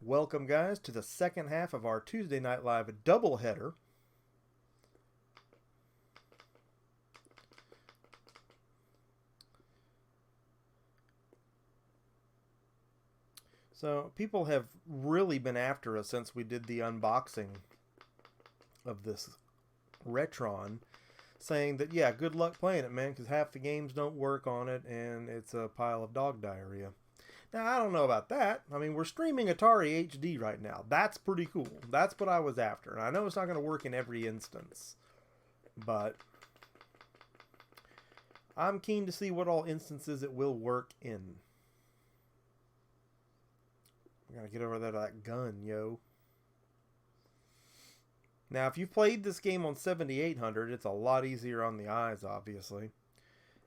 Welcome, guys, to the second half of our Tuesday Night Live doubleheader. So, people have really been after us since we did the unboxing of this Retron, saying that, yeah, good luck playing it, man, because half the games don't work on it and it's a pile of dog diarrhea. Now, I don't know about that. I mean, we're streaming Atari HD right now. That's pretty cool. That's what I was after. And I know it's not going to work in every instance, but I'm keen to see what all instances it will work in. I gotta get over there to that gun, yo. Now, if you've played this game on 7800, it's a lot easier on the eyes, obviously.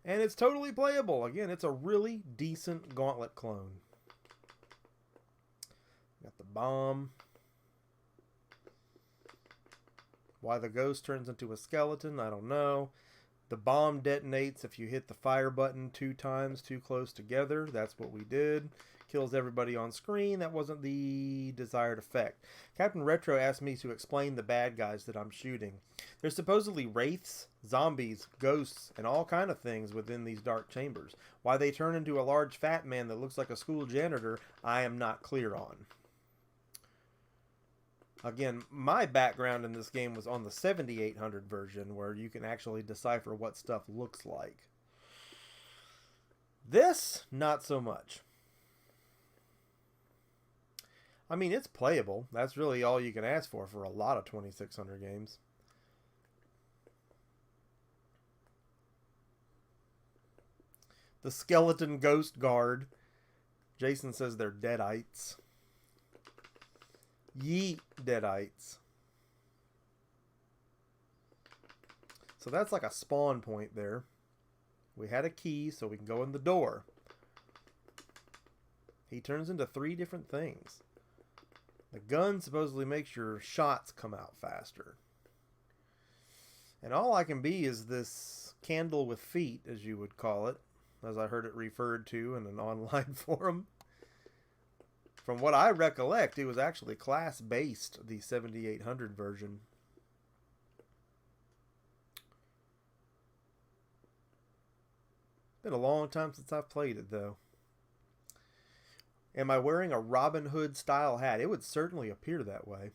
And it's totally playable. Again, it's a really decent Gauntlet clone. Got the bomb. Why the ghost turns into a skeleton, I don't know. The bomb detonates if you hit the fire button 2 times too close together. That's what we did. Kills everybody on screen. That wasn't the desired effect. Captain Retro asked me to explain the bad guys that I'm shooting. There's supposedly wraiths, zombies, ghosts, and all kind of things within these dark chambers. Why they turn into a large fat man that looks like a school janitor, I am not clear on. Again, my background in this game was on the 7800 version, where you can actually decipher what stuff looks like. This, not so much. I mean, it's playable. That's really all you can ask for a lot of 2600 games. The skeleton ghost guard. Jason says they're deadites. Yeet, deadites. So that's like a spawn point there. We had a key so we can go in the door. He turns into 3 different things. The gun supposedly makes your shots come out faster. And all I can be is this candle with feet, as you would call it, as I heard it referred to in an online forum. From what I recollect, it was actually class-based, the 7800 version. Been a long time since I've played it, though. Am I wearing a Robin Hood style hat? It would certainly appear that way.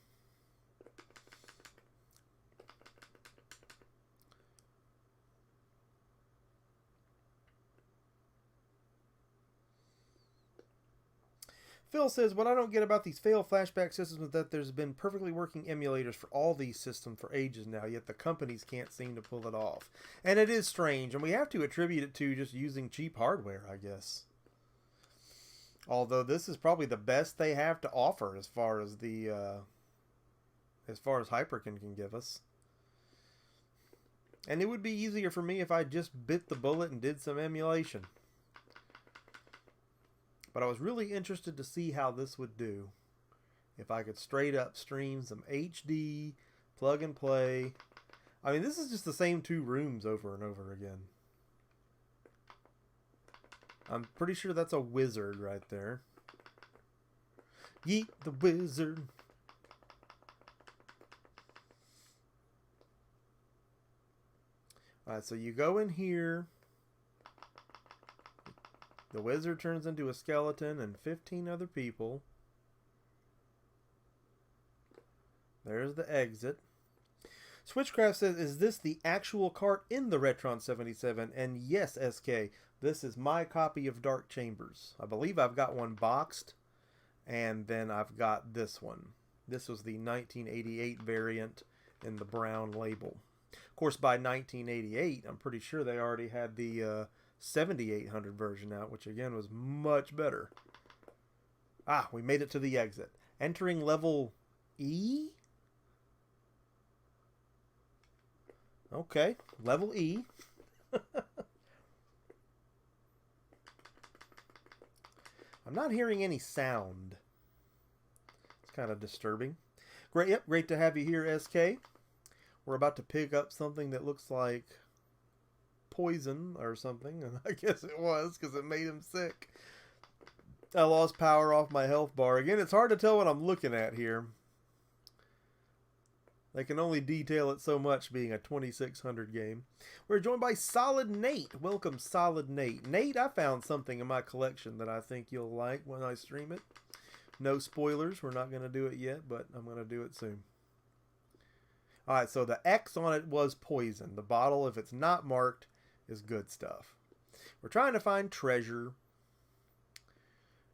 Phil says, what I don't get about these failed flashback systems is that there's been perfectly working emulators for all these systems for ages now, yet the companies can't seem to pull it off. And it is strange, and we have to attribute it to just using cheap hardware, I guess. Although this is probably the best they have to offer as far as Hyperkin can give us. And it would be easier for me if I just bit the bullet and did some emulation. But I was really interested to see how this would do. If I could straight up stream some HD, plug and play. I mean, this is just the same 2 rooms over and over again. I'm pretty sure that's a wizard right there. Yeet the wizard. Alright, so you go in here. The wizard turns into a skeleton and 15 other people. There's the exit. Switchcraft says, is this the actual cart in the Retron 77? And yes, SK, this is my copy of Dark Chambers. I believe I've got one boxed, and then I've got this one. This was the 1988 variant in the brown label. Of course, by 1988, I'm pretty sure they already had the 7800 version out, which again was much better. Ah, we made it to the exit. Entering level E? Okay, level E. I'm not hearing any sound. It's kind of disturbing. Great, yep, great to have you here, SK. We're about to pick up something that looks like poison or something, and I guess it was because it made him sick. I lost power off my health bar. Again, it's hard to tell what I'm looking at here. They can only detail it so much being a 2600 game. We're joined by Solid Nate. Welcome, Solid Nate. Nate, I found something in my collection that I think you'll like when I stream it. No spoilers. We're not going to do it yet, but I'm going to do it soon. Alright, so the X on it was poison. The bottle, if it's not marked, is good stuff. We're trying to find treasure.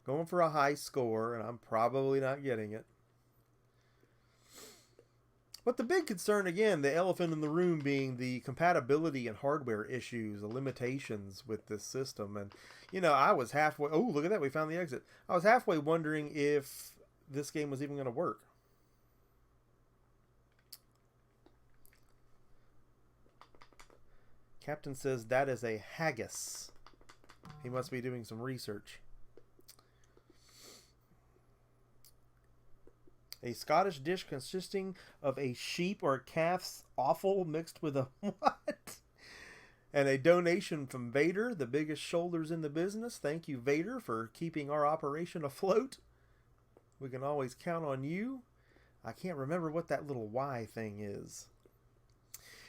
Going for a high score, and I'm probably not getting it. But the big concern, again, the elephant in the room being the compatibility and hardware issues, the limitations with this system. And, you know, I was halfway... Oh, look at that. We found the exit. I was halfway wondering if this game was even going to work. Captain says that is a haggis. He must be doing some research. A Scottish dish consisting of a sheep or calf's offal mixed with a what? And a donation from Vader, the biggest shoulders in the business. Thank you, Vader, for keeping our operation afloat. We can always count on you. I can't remember what that little Y thing is.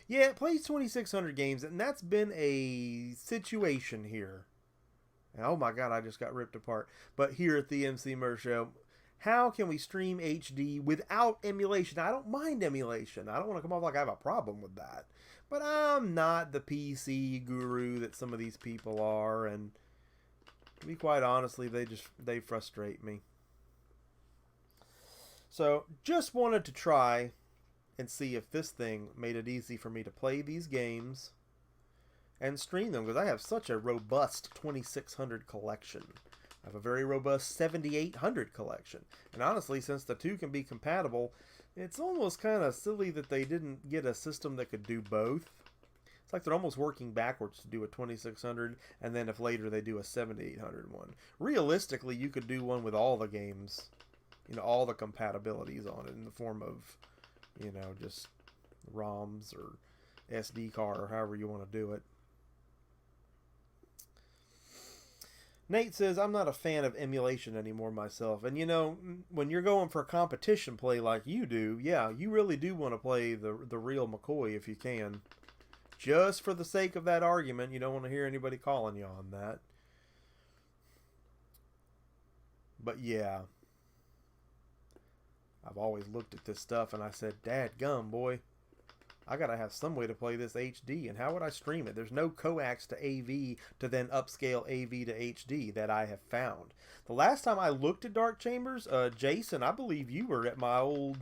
Yeah, it plays 2600 games, and that's been a situation here. Oh my god, I just got ripped apart. But here at the Emceemur show, how can we stream HD without emulation? I don't mind emulation. I don't want to come off like I have a problem with that. But I'm not the PC guru that some of these people are, and to be quite honestly, they frustrate me. So, just wanted to try and see if this thing made it easy for me to play these games and stream them, because I have such a robust 2600 collection. I have a very robust 7800 collection. And honestly, since the two can be compatible, it's almost kind of silly that they didn't get a system that could do both. It's like they're almost working backwards to do a 2600, and then if later they do a 7800 one. Realistically, you could do one with all the games, you know, all the compatibilities on it in the form of, you know, just ROMs or SD card or however you want to do it. Nate says, I'm not a fan of emulation anymore myself. And, you know, when you're going for competition play like you do, yeah, you really do want to play the real McCoy if you can. Just for the sake of that argument, you don't want to hear anybody calling you on that. But, yeah. I've always looked at this stuff and I said, dadgum, boy. I gotta have some way to play this HD, and how would I stream it? There's no coax to AV to then upscale AV to HD that I have found. The last time I looked at Dark Chambers, Jason, I believe you were at my old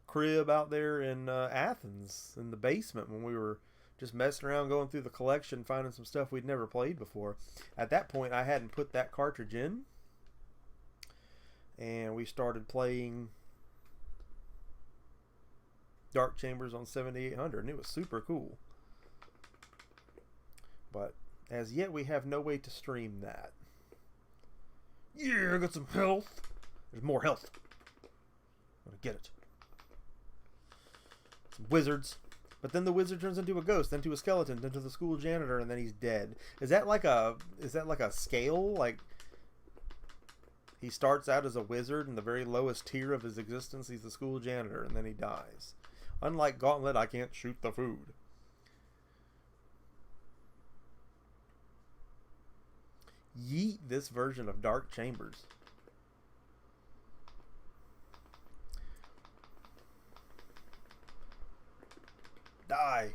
crib out there in Athens, in the basement, when we were just messing around, going through the collection, finding some stuff we'd never played before. At that point, I hadn't put that cartridge in, and we started playing Dark Chambers on 7800, and it was super cool. But as yet, we have no way to stream that. Yeah, I got some health. There's more health. I'm gonna get it. Some wizards. But then the wizard turns into a ghost, then to a skeleton, then to the school janitor, and then he's dead. Is that like a scale? Like, he starts out as a wizard, and the very lowest tier of his existence, he's the school janitor, and then he dies. Unlike Gauntlet, I can't shoot the food. Yeet this version of Dark Chambers. Die.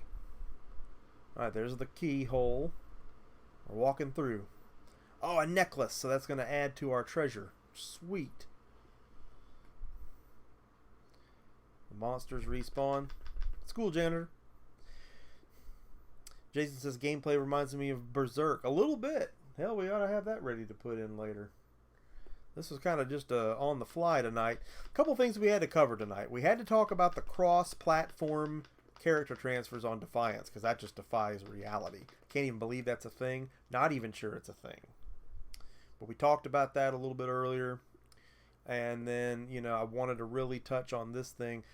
Alright, there's the keyhole. We're walking through. Oh, a necklace. So that's going to add to our treasure. Sweet. The monsters respawn. School janitor. Jason says gameplay reminds me of Berserk. A little bit. Hell, we ought to have that ready to put in later. This was kind of just on the fly tonight. A couple things we had to cover tonight. We had to talk about the cross-platform character transfers on Defiance, because that just defies reality. Can't even believe that's a thing. Not even sure it's a thing. But we talked about that a little bit earlier. And then, you know, I wanted to really touch on this thing.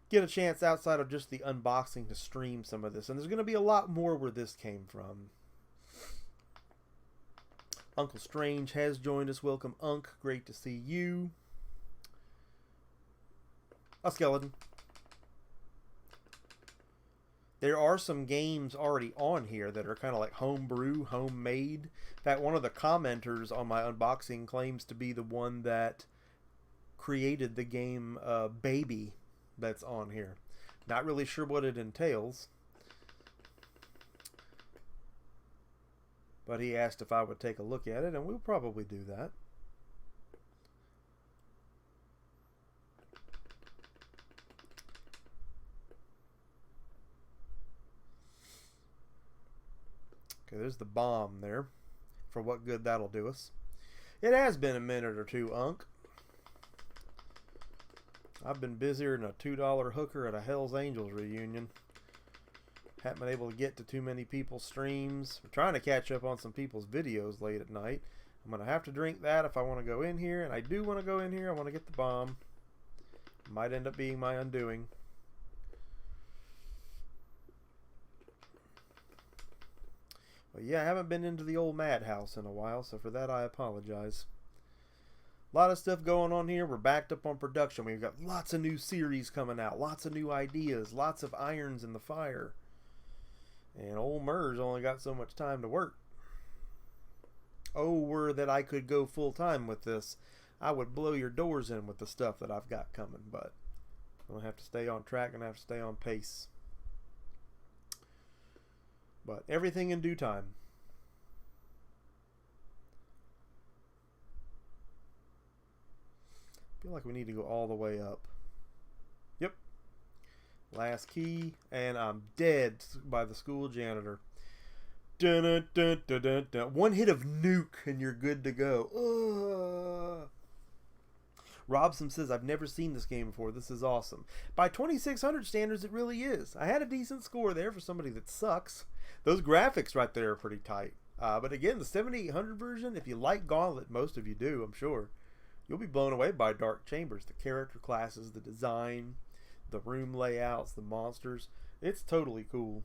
Get a chance outside of just the unboxing to stream some of this. And there's going to be a lot more where this came from. Uncle Strange has joined us. Welcome, Unk. Great to see you. A skeleton. There are some games already on here that are kind of like homebrew, homemade. In fact, one of the commenters on my unboxing claims to be the one that created the game Baby that's on here. Not really sure what it entails, but he asked if I would take a look at it, and we'll probably do that. Okay, there's the bomb there. For what good that'll do us. It has been a minute or two, Unk. I've been busier than a $2 hooker at a Hell's Angels reunion. Haven't been able to get to too many people's streams. I'm trying to catch up on some people's videos late at night. I'm going to have to drink that if I want to go in here. And I do want to go in here. I want to get the bomb. Might end up being my undoing. But yeah, I haven't been into the old madhouse in a while, so for that I apologize. A lot of stuff going on here. We're backed up on production. We've got lots of new series coming out, lots of new ideas, lots of irons in the fire. And old Murs only got so much time to work. Oh, were that I could go full time with this, I would blow your doors in with the stuff that I've got coming, but I'm going to have to stay on track and have to stay on pace. But everything in due time. I feel like we need to go all the way up. Yep. Last key, and I'm dead by the school janitor. Dun, dun, dun, dun, dun, dun. One hit of nuke and you're good to go. Ugh. Robson says, I've never seen this game before. This is awesome. By 2600 standards, it really is. I had a decent score there for somebody that sucks. Those graphics right there are pretty tight. But again, the 7800 version, if you like Gauntlet, most of you do, I'm sure, you'll be blown away by Dark Chambers. The character classes, the design, the room layouts, the monsters. It's totally cool.